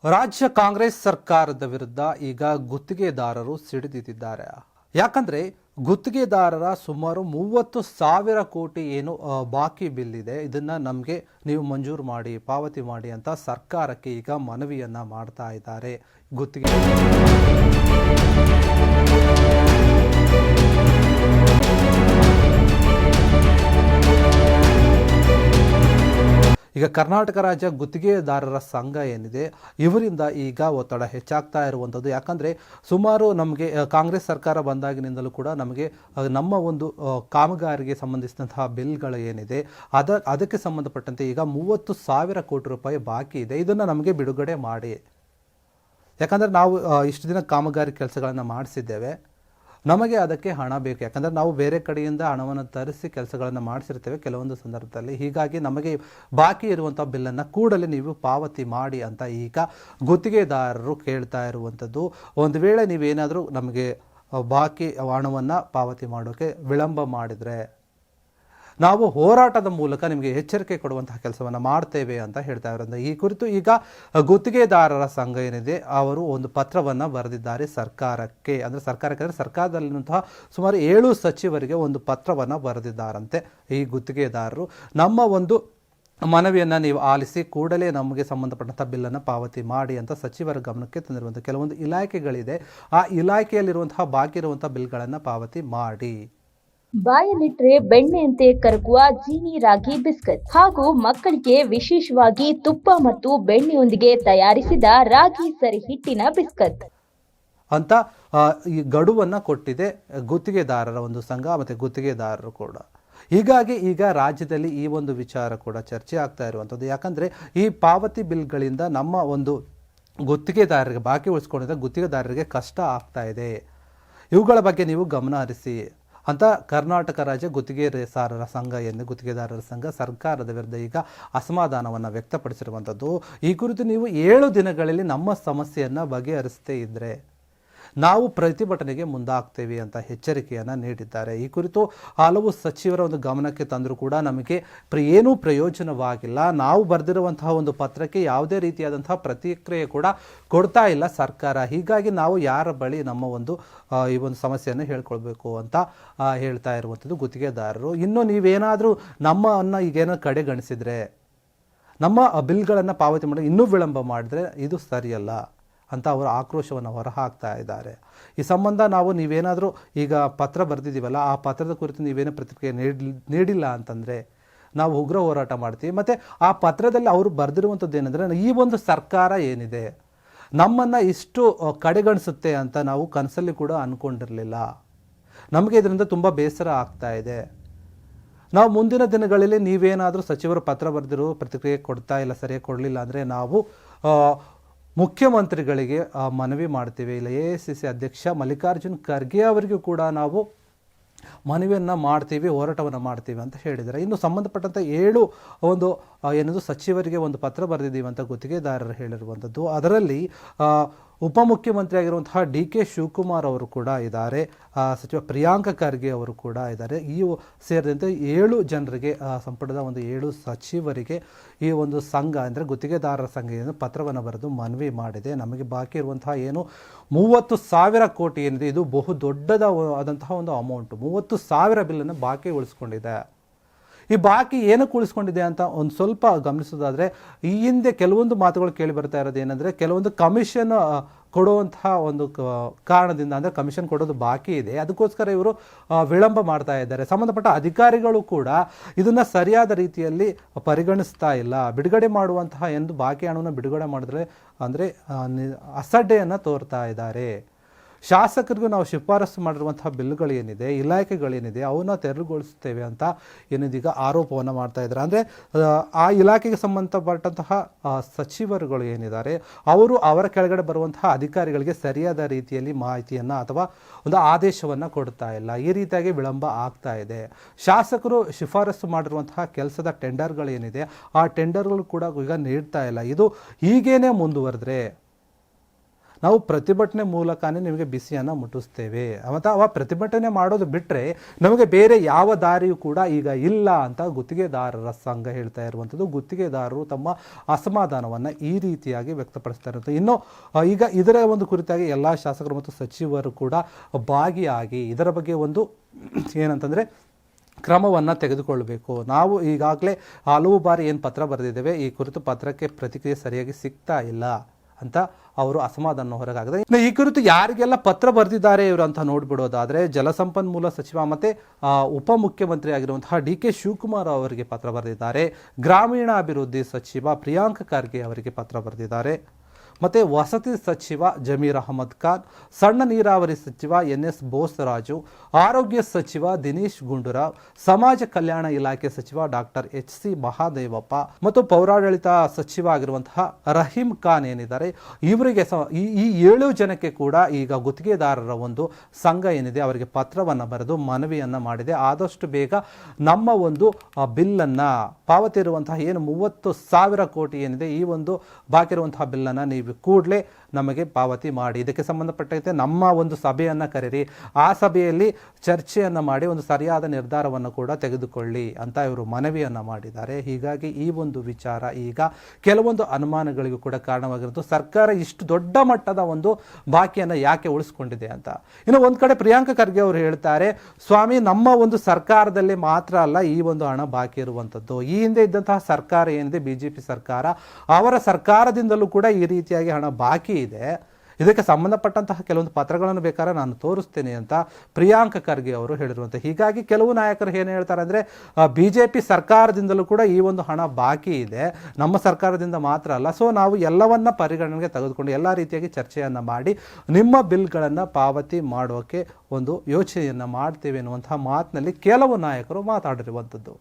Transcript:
ರಾಜ್ಯ ಕಾಂಗ್ರೆಸ್ ಸರ್ಕಾರದ ವಿರುದ್ಧ ಈಗ ಗುತ್ತಿಗೆದಾರರು ಸಿಡಿದಿದ್ದಾರೆ. ಯಾಕಂದ್ರೆ ಗುತ್ತಿಗೆದಾರರ ಸುಮಾರು 30,000 ಕೋಟಿ ಏನು ಬಾಕಿ ಬಿಲ್ ಇದೆ, ಇದನ್ನ ನಮಗೆ ನೀವು ಮಂಜೂರು ಮಾಡಿ, ಪಾವತಿ ಮಾಡಿ ಅಂತ ಸರ್ಕಾರಕ್ಕೆ ಈಗ ಮನವಿಯನ್ನ ಮಾಡ್ತಾ ಇದ್ದಾರೆ ಗುತ್ತಿಗೆ. ಈಗ ಕರ್ನಾಟಕ ರಾಜ್ಯ ಗುತ್ತಿಗೆದಾರರ ಸಂಘ ಏನಿದೆ, ಇವರಿಂದ ಈಗ ಒತ್ತಡ ಹೆಚ್ಚಾಗ್ತಾ ಇರುವಂಥದ್ದು. ಯಾಕಂದರೆ ಸುಮಾರು ನಮಗೆ ಕಾಂಗ್ರೆಸ್ ಸರ್ಕಾರ ಬಂದಾಗಿನಿಂದಲೂ ಕೂಡ ನಮಗೆ ನಮ್ಮ ಒಂದು ಕಾಮಗಾರಿಗೆ ಸಂಬಂಧಿಸಿದಂತಹ ಬಿಲ್ಗಳು ಏನಿದೆ ಅದಕ್ಕೆ ಸಂಬಂಧಪಟ್ಟಂತೆ ಈಗ 30,000 ಕೋಟಿ ರೂಪಾಯಿ ಬಾಕಿ ಇದೆ. ಇದನ್ನು ನಮಗೆ ಬಿಡುಗಡೆ ಮಾಡಿ. ಯಾಕಂದರೆ ನಾವು ಇಷ್ಟು ದಿನ ಕಾಮಗಾರಿ ಕೆಲಸಗಳನ್ನು ಮಾಡಿಸಿದ್ದೇವೆ, ನಮಗೆ ಅದಕ್ಕೆ ಹಣ ಬೇಕು. ಯಾಕಂದರೆ ನಾವು ಬೇರೆ ಕಡೆಯಿಂದ ಹಣವನ್ನು ತರಿಸಿ ಕೆಲಸಗಳನ್ನು ಮಾಡಿಸಿರ್ತೇವೆ ಕೆಲವೊಂದು ಸಂದರ್ಭದಲ್ಲಿ. ಹೀಗಾಗಿ ನಮಗೆ ಬಾಕಿ ಇರುವಂಥ ಬಿಲ್ಲನ್ನು ಕೂಡಲೇ ನೀವು ಪಾವತಿ ಮಾಡಿ ಅಂತ ಈಗ ಗುತ್ತಿಗೆದಾರರು ಕೇಳ್ತಾ ಇರುವಂಥದ್ದು. ಒಂದು ವೇಳೆ ನೀವೇನಾದರೂ ನಮಗೆ ಬಾಕಿ ಹಣವನ್ನು ಪಾವತಿ ಮಾಡೋಕ್ಕೆ ವಿಳಂಬ ಮಾಡಿದರೆ ನಾವು ಹೋರಾಟದ ಮೂಲಕ ನಿಮಗೆ ಎಚ್ಚರಿಕೆ ಕೊಡುವಂತಹ ಕೆಲಸವನ್ನು ಮಾಡ್ತೇವೆ ಅಂತ ಹೇಳ್ತಾ ಇರೋದು. ಈ ಕುರಿತು ಈಗ ಗುತ್ತಿಗೆದಾರರ ಸಂಘ ಏನಿದೆ, ಅವರು ಒಂದು ಪತ್ರವನ್ನು ಬರೆದಿದ್ದಾರೆ ಸರ್ಕಾರಕ್ಕೆ. ಅಂದರೆ ಸರ್ಕಾರದಲ್ಲಿರುವಂತಹ ಸುಮಾರು 7 ಸಚಿವರಿಗೆ ಒಂದು ಪತ್ರವನ್ನು ಬರೆದಿದ್ದಾರಂತೆ ಈ ಗುತ್ತಿಗೆದಾರರು. ನಮ್ಮ ಒಂದು ಮನವಿಯನ್ನು ನೀವು ಆಲಿಸಿ ಕೂಡಲೇ ನಮಗೆ ಸಂಬಂಧಪಟ್ಟಂಥ ಬಿಲ್ಲನ್ನು ಪಾವತಿ ಮಾಡಿ ಅಂತ ಸಚಿವರ ಗಮನಕ್ಕೆ ತಂದಿರುವಂಥ ಕೆಲವೊಂದು ಇಲಾಖೆಗಳಿದೆ. ಆ ಇಲಾಖೆಯಲ್ಲಿರುವಂತಹ ಬಾಕಿ ಇರುವಂಥ ಬಿಲ್ಗಳನ್ನು ಪಾವತಿ ಮಾಡಿ. ಬಾಯಲ್ಲಿಟ್ಟರೆ ಬೆಣ್ಣೆಯಂತೆ ಕರಗುವ ಜೀನಿ ರಾಗಿ ಬಿಸ್ಕತ್ ಹಾಗೂ ಮಕ್ಕಳಿಗೆ ವಿಶೇಷವಾಗಿ ತುಪ್ಪ ಮತ್ತು ಬೆಣ್ಣೆಯೊಂದಿಗೆ ತಯಾರಿಸಿದ ರಾಗಿ ಸರಿ ಹಿಟ್ಟಿನ ಬಿಸ್ಕತ್ ಅಂತ ಈ ಗಡುವನ್ನು ಕೊಟ್ಟಿದೆ ಗುತ್ತಿಗೆದಾರರ ಒಂದು ಸಂಘ ಮತ್ತು ಗುತ್ತಿಗೆದಾರರು ಕೂಡ. ಹೀಗಾಗಿ ಈಗ ರಾಜ್ಯದಲ್ಲಿ ಈ ಒಂದು ವಿಚಾರ ಕೂಡ ಚರ್ಚೆ ಆಗ್ತಾ ಇರುವಂಥದ್ದು. ಯಾಕಂದರೆ ಈ ಪಾವತಿ ಬಿಲ್ಗಳಿಂದ ನಮ್ಮ ಒಂದು ಗುತ್ತಿಗೆದಾರರಿಗೆ, ಬಾಕಿ ಉಳಿಸ್ಕೊಂಡಿದ್ದ ಗುತ್ತಿಗೆದಾರರಿಗೆ ಕಷ್ಟ ಆಗ್ತಾ ಇದೆ. ಇವುಗಳ ಬಗ್ಗೆ ನೀವು ಗಮನ ಹರಿಸಿ ಅಂತ ಕರ್ನಾಟಕ ರಾಜ್ಯ ಗುತ್ತಿಗೆದಾರರ ಸಂಘ ಎಂದು ಗುತ್ತಿಗೆದಾರರ ಸಂಘ ಸರ್ಕಾರದ ವಿರುದ್ಧ ಈಗ ಅಸಮಾಧಾನವನ್ನು ವ್ಯಕ್ತಪಡಿಸಿರುವಂಥದ್ದು. ಈ ಕುರಿತು ನೀವು 7 ದಿನಗಳಲ್ಲಿ ನಮ್ಮ ಸಮಸ್ಯೆಯನ್ನು ಬಗೆಹರಿಸದೇ ಇದ್ದರೆ ನಾವು ಪ್ರತಿಭಟನೆಗೆ ಮುಂದಾಗ್ತೇವೆ ಅಂತ ಎಚ್ಚರಿಕೆಯನ್ನು ನೀಡಿದ್ದಾರೆ. ಈ ಕುರಿತು ಹಲವು ಸಚಿವರ ಒಂದು ಗಮನಕ್ಕೆ ತಂದರೂ ಕೂಡ ನಮಗೆ ಏನೂ ಪ್ರಯೋಜನವಾಗಿಲ್ಲ. ನಾವು ಬರೆದಿರುವಂತಹ ಒಂದು ಪತ್ರಕ್ಕೆ ಯಾವುದೇ ರೀತಿಯಾದಂತಹ ಪ್ರತಿಕ್ರಿಯೆ ಕೂಡ ಕೊಡ್ತಾ ಇಲ್ಲ ಸರ್ಕಾರ. ಹೀಗಾಗಿ ನಾವು ಯಾರ ಬಳಿ ನಮ್ಮ ಒಂದು ಈ ಒಂದು ಸಮಸ್ಯೆಯನ್ನು ಹೇಳ್ಕೊಳ್ಬೇಕು ಅಂತ ಹೇಳ್ತಾ ಇರುವಂಥದ್ದು ಗುತ್ತಿಗೆದಾರರು. ಇನ್ನು ನೀವೇನಾದರೂ ನಮ್ಮನ್ನು ಈಗೇನೋ ಕಡೆಗಣಿಸಿದರೆ, ನಮ್ಮ ಬಿಲ್ಗಳನ್ನು ಪಾವತಿ ಮಾಡಿ ಇನ್ನೂ ವಿಳಂಬ ಮಾಡಿದ್ರೆ ಇದು ಸರಿಯಲ್ಲ ಅಂತ ಅವರು ಆಕ್ರೋಶವನ್ನು ಹೊರಹಾಕ್ತಾ ಇದ್ದಾರೆ. ಈ ಸಂಬಂಧ ನೀವೇನಾದರೂ ಈಗ ಪತ್ರ ಬರೆದಿದ್ದೀವಲ್ಲ, ಆ ಪತ್ರದ ಕುರಿತು ನೀವೇನೋ ಪ್ರತಿಕ್ರಿಯೆ ನೀಡಿಲ್ಲ ಅಂತಂದರೆ ನಾವು ಉಗ್ರ ಹೋರಾಟ ಮಾಡ್ತೀವಿ. ಮತ್ತು ಆ ಪತ್ರದಲ್ಲಿ ಅವರು ಬರೆದಿರುವಂಥದ್ದು ಏನಂದರೆ, ಈ ಒಂದು ಸರ್ಕಾರ ಏನಿದೆ ನಮ್ಮನ್ನು ಇಷ್ಟು ಕಡೆಗಣಿಸುತ್ತೆ ಅಂತ ನಾವು ಕನಸಲ್ಲಿ ಕೂಡ ಅಂದ್ಕೊಂಡಿರಲಿಲ್ಲ. ನಮಗೆ ಇದರಿಂದ ತುಂಬ ಬೇಸರ ಆಗ್ತಾ ಇದೆ. ನಾವು ಮುಂದಿನ ದಿನಗಳಲ್ಲಿ ನೀವೇನಾದರೂ ಸಚಿವರು ಪತ್ರ ಬರೆದಿರೋ ಪ್ರತಿಕ್ರಿಯೆ ಕೊಡ್ತಾ ಇಲ್ಲ, ಸರಿಯಾಗಿ ಕೊಡಲಿಲ್ಲ ಅಂದರೆ ನಾವು ಮುಖ್ಯಮಂತ್ರಿಗಳಿಗೆ ಮನವಿ ಮಾಡ್ತೀವಿ. ಇಲ್ಲ AICC ಅಧ್ಯಕ್ಷ ಮಲ್ಲಿಕಾರ್ಜುನ್ ಖರ್ಗೆ ಅವರಿಗೂ ಕೂಡ ನಾವು ಮನವಿಯನ್ನು ಮಾಡ್ತೀವಿ, ಹೋರಾಟವನ್ನು ಮಾಡ್ತೀವಿ ಅಂತ ಹೇಳಿದ್ದಾರೆ. ಇನ್ನು ಸಂಬಂಧಪಟ್ಟಂಥ 7 ಏನದು ಸಚಿವರಿಗೆ ಒಂದು ಪತ್ರ ಬರೆದಿದ್ದೀವಿ ಅಂತ ಗುತ್ತಿಗೆದಾರರು ಹೇಳಿರುವಂಥದ್ದು. ಅದರಲ್ಲಿ ಉಪಮುಖ್ಯಮಂತ್ರಿ ಆಗಿರುವಂತಹ DK ಶಿವಕುಮಾರ್ ಅವರು ಕೂಡ ಇದ್ದಾರೆ, ಸಚಿವ ಪ್ರಿಯಾಂಕ ಖರ್ಗೆ ಅವರು ಕೂಡ ಇದ್ದಾರೆ. ಈ ಸೇರಿದಂತೆ 7 ಜನರಿಗೆ, ಸಂಪುಟದ ಒಂದು 7 ಸಚಿವರಿಗೆ ಈ ಒಂದು ಸಂಘ ಅಂದರೆ ಗುತ್ತಿಗೆದಾರರ ಸಂಘ ಪತ್ರವನ್ನು ಬರೆದು ಮನವಿ ಮಾಡಿದೆ. ನಮಗೆ ಬಾಕಿ ಇರುವಂತಹ ಏನು 30,000 ಕೋಟಿ ಏನಿದೆ, ಇದು ಬಹು ದೊಡ್ಡದಾದಂತಹ ಒಂದು ಅಮೌಂಟು. 30,000 ಬಿಲ್ಲನ್ನು ಬಾಕಿ ಉಳಿಸ್ಕೊಂಡಿದೆ. ಈ ಬಾಕಿ ಏನಕ್ಕೆ ಉಳಿಸ್ಕೊಂಡಿದೆ ಅಂತ ಒಂದು ಸ್ವಲ್ಪ ಗಮನಿಸೋದಾದರೆ, ಈ ಹಿಂದೆ ಕೆಲವೊಂದು ಮಾತುಗಳು ಕೇಳಿ ಬರ್ತಾ ಇರೋದು ಏನಂದರೆ, ಕೆಲವೊಂದು ಕಮಿಷನ್ ಕೊಡುವಂತಹ ಒಂದು ಕಾರಣದಿಂದ, ಅಂದರೆ ಕಮಿಷನ್ ಕೊಡೋದು ಬಾಕಿ ಇದೆ, ಅದಕ್ಕೋಸ್ಕರ ಇವರು ವಿಳಂಬ ಮಾಡ್ತಾ ಇದ್ದಾರೆ. ಸಂಬಂಧಪಟ್ಟ ಅಧಿಕಾರಿಗಳು ಕೂಡ ಇದನ್ನು ಸರಿಯಾದ ರೀತಿಯಲ್ಲಿ ಪರಿಗಣಿಸ್ತಾ ಇಲ್ಲ. ಬಿಡುಗಡೆ ಮಾಡುವಂತಹ ಎಂದು ಬಾಕಿ ಹಣವನ್ನು ಬಿಡುಗಡೆ ಮಾಡಿದ್ರೆ ಅಂದರೆ ಅಸಡ್ಡೆಯನ್ನು ತೋರ್ತಾ ಇದ್ದಾರೆ. ಶಾಸಕರಿಗೂ ನಾವು ಶಿಫಾರಸು ಮಾಡಿರುವಂತಹ ಬಿಲ್ಗಳು ಏನಿದೆ, ಇಲಾಖೆಗಳೇನಿದೆ ಅವನ್ನ ತೆರವುಗೊಳಿಸ್ತೇವೆ ಅಂತ ಏನಿದೀಗ ಆರೋಪವನ್ನು ಮಾಡ್ತಾ ಇದ್ದಾರೆ. ಅಂದರೆ ಆ ಇಲಾಖೆಗೆ ಸಂಬಂಧಪಟ್ಟಂತಹ ಸಚಿವರುಗಳು ಏನಿದ್ದಾರೆ ಅವರು ಅವರ ಕೆಳಗಡೆ ಬರುವಂತಹ ಅಧಿಕಾರಿಗಳಿಗೆ ಸರಿಯಾದ ರೀತಿಯಲ್ಲಿ ಮಾಹಿತಿಯನ್ನು ಅಥವಾ ಒಂದು ಆದೇಶವನ್ನು ಕೊಡ್ತಾ ಇಲ್ಲ. ಈ ರೀತಿಯಾಗಿ ವಿಳಂಬ ಆಗ್ತಾ ಇದೆ. ಶಾಸಕರು ಶಿಫಾರಸು ಮಾಡಿರುವಂತಹ ಕೆಲಸದ ಟೆಂಡರ್ಗಳೇನಿದೆ ಆ ಟೆಂಡರ್ಗಳು ಕೂಡ ಈಗ ನೀಡ್ತಾ ಇಲ್ಲ. ಇದು ಹೀಗೇನೆ ಮುಂದುವರೆದ್ರೆ ನಾವು ಪ್ರತಿಭಟನೆ ಮೂಲಕನೇ ನಿಮಗೆ ಬಿಸಿಯನ್ನು ಮುಟ್ಟಿಸ್ತೇವೆ, ಅಥವಾ ಪ್ರತಿಭಟನೆ ಮಾಡೋದು ಬಿಟ್ಟರೆ ನಮಗೆ ಬೇರೆ ಯಾವ ದಾರಿಯೂ ಕೂಡ ಈಗ ಇಲ್ಲ ಅಂತ ಗುತ್ತಿಗೆದಾರರ ಸಂಘ ಹೇಳ್ತಾ ಇರುವಂಥದ್ದು. ಗುತ್ತಿಗೆದಾರರು ತಮ್ಮ ಅಸಮಾಧಾನವನ್ನು ಈ ರೀತಿಯಾಗಿ ವ್ಯಕ್ತಪಡಿಸ್ತಾ ಇರುವಂಥದ್ದು. ಇನ್ನು ಈಗ ಇದರ ಒಂದು ಕುರಿತಾಗಿ ಎಲ್ಲ ಶಾಸಕರು ಮತ್ತು ಸಚಿವರು ಕೂಡ ಭಾಗಿಯಾಗಿ ಇದರ ಬಗ್ಗೆ ಒಂದು ಏನಂತಂದರೆ ಕ್ರಮವನ್ನು ತೆಗೆದುಕೊಳ್ಳಬೇಕು. ನಾವು ಈಗಾಗಲೇ ಹಲವು ಬಾರಿ ಏನು ಪತ್ರ ಬರೆದಿದ್ದೇವೆ, ಈ ಕುರಿತು ಪತ್ರಕ್ಕೆ ಪ್ರತಿಕ್ರಿಯೆ ಸರಿಯಾಗಿ ಸಿಗ್ತಾ ಇಲ್ಲ ಅಂತ ಅವರು ಅಸಮಾಧಾನ ಹೊರಗಾಗಿದೆ. ಇನ್ನು ಈ ಕುರಿತು ಯಾರಿಗೆಲ್ಲ ಪತ್ರ ಬರೆದಿದ್ದಾರೆ ಇವರು ಅಂತ ನೋಡ್ಬಿಡೋದಾದರೆ, ಜಲಸಂಪನ್ಮೂಲ ಸಚಿವ ಮತ್ತು ಉಪಮುಖ್ಯಮಂತ್ರಿ ಆಗಿರುವಂತಹ ಡಿ ಕೆ ಶಿವಕುಮಾರ್ ಅವರಿಗೆ ಪತ್ರ ಬರೆದಿದ್ದಾರೆ. ಗ್ರಾಮೀಣಾಭಿವೃದ್ಧಿ ಸಚಿವ ಪ್ರಿಯಾಂಕ್ ಖರ್ಗೆ ಅವರಿಗೆ ಪತ್ರ ಬರೆದಿದ್ದಾರೆ. ಮತ್ತು ವಸತಿ ಸಚಿವ ಜಮೀರ್ ಅಹಮದ್ ಖಾನ್, ಸಣ್ಣ ನೀರಾವರಿ ಸಚಿವ NS ಬೋಸರಾಜು, ಆರೋಗ್ಯ ಸಚಿವ ದಿನೇಶ್ ಗುಂಡೂರಾವ್, ಸಮಾಜ ಕಲ್ಯಾಣ ಇಲಾಖೆ ಸಚಿವ ಡಾಕ್ಟರ್ HC ಮಹಾದೇವಪ್ಪ ಮತ್ತು ಪೌರಾಡಳಿತ ಸಚಿವ ಆಗಿರುವಂತಹ ರಹೀಂ ಖಾನ್ ಏನಿದ್ದಾರೆ, ಇವರಿಗೆ ಈ 7 ಜನಕ್ಕೆ ಕೂಡ ಈಗ ಗುತ್ತಿಗೆದಾರರ ಒಂದು ಸಂಘ ಏನಿದೆ ಅವರಿಗೆ ಪತ್ರವನ್ನು ಬರೆದು ಮನವಿಯನ್ನು ಮಾಡಿದೆ. ಆದಷ್ಟು ಬೇಗ ನಮ್ಮ ಒಂದು ಬಿಲ್ಲನ್ನು ಪಾವತಿ ಇರುವಂತಹ ಏನು 30,000 ಕೋಟಿ ಏನಿದೆ, ಈ ಒಂದು ಬಾಕಿ ಇರುವಂತಹ ಬಿಲ್ಲನ್ನು ನೀವು ಕೂಡಲೇ ನಮಗೆ ಪಾವತಿ ಮಾಡಿ, ಇದಕ್ಕೆ ಸಂಬಂಧಪಟ್ಟಂತೆ ನಮ್ಮ ಒಂದು ಸಭೆಯನ್ನು ಕರೀರಿ, ಆ ಸಭೆಯಲ್ಲಿ ಚರ್ಚೆಯನ್ನು ಮಾಡಿ ಒಂದು ಸರಿಯಾದ ನಿರ್ಧಾರವನ್ನು ಕೂಡ ತೆಗೆದುಕೊಳ್ಳಿ ಅಂತ ಇವರು ಮನವಿಯನ್ನು ಮಾಡಿದ್ದಾರೆ. ಹೀಗಾಗಿ ಈ ಒಂದು ವಿಚಾರ ಈಗ ಕೆಲವೊಂದು ಅನುಮಾನಗಳಿಗೂ ಕೂಡ ಕಾರಣವಾಗಿರೋದು. ಸರ್ಕಾರ ಇಷ್ಟು ದೊಡ್ಡ ಮಟ್ಟದ ಒಂದು ಬಾಕಿಯನ್ನು ಯಾಕೆ ಉಳಿಸ್ಕೊಂಡಿದೆ ಅಂತ. ಇನ್ನು ಒಂದು ಕಡೆ ಪ್ರಿಯಾಂಕ ಖರ್ಗೆ ಅವರು ಹೇಳ್ತಾರೆ, ಸ್ವಾಮಿ ನಮ್ಮ ಒಂದು ಸರ್ಕಾರದಲ್ಲಿ ಮಾತ್ರ ಅಲ್ಲ ಈ ಒಂದು ಹಣ ಬಾಕಿ ಇರುವಂಥದ್ದು, ಈ ಹಿಂದೆ ಇದ್ದಂತಹ ಸರ್ಕಾರ ಏನಿದೆ BJP ಸರ್ಕಾರ, ಅವರ ಸರ್ಕಾರದಿಂದಲೂ ಕೂಡ ಈ ರೀತಿಯಾಗಿ ಹಣ ಬಾಕಿ ಇದೆ. ಇದಕ್ಕೆ ಸಂಬಂಧಪಟ್ಟಂತಹ ಕೆಲವೊಂದು ಪತ್ರಗಳನ್ನು ಬೇಕಾದ್ರೆ ನಾನು ತೋರಿಸ್ತೇನೆ ಅಂತ ಪ್ರಿಯಾಂಕ್ ಖರ್ಗೆ ಅವರು ಹೇಳಿರುವಂಥ. ಹೀಗಾಗಿ ಕೆಲವು ನಾಯಕರು ಏನು ಹೇಳ್ತಾರೆ ಅಂದರೆ, BJP ಸರ್ಕಾರದಿಂದಲೂ ಕೂಡ ಈ ಒಂದು ಹಣ ಬಾಕಿ ಇದೆ, ನಮ್ಮ ಸರ್ಕಾರದಿಂದ ಮಾತ್ರ ಅಲ್ಲ, ಸೊ ನಾವು ಎಲ್ಲವನ್ನ ಪರಿಗಣನೆಗೆ ತೆಗೆದುಕೊಂಡು ಎಲ್ಲ ರೀತಿಯಾಗಿ ಚರ್ಚೆಯನ್ನು ಮಾಡಿ ನಿಮ್ಮ ಬಿಲ್ಗಳನ್ನು ಪಾವತಿ ಮಾಡೋಕ್ಕೆ ಒಂದು ಯೋಚನೆಯನ್ನು ಮಾಡ್ತೇವೆ ಎನ್ನುವಂತಹ ಮಾತಿನಲ್ಲಿ ಕೆಲವು ನಾಯಕರು ಮಾತಾಡಿರುವಂಥದ್ದು.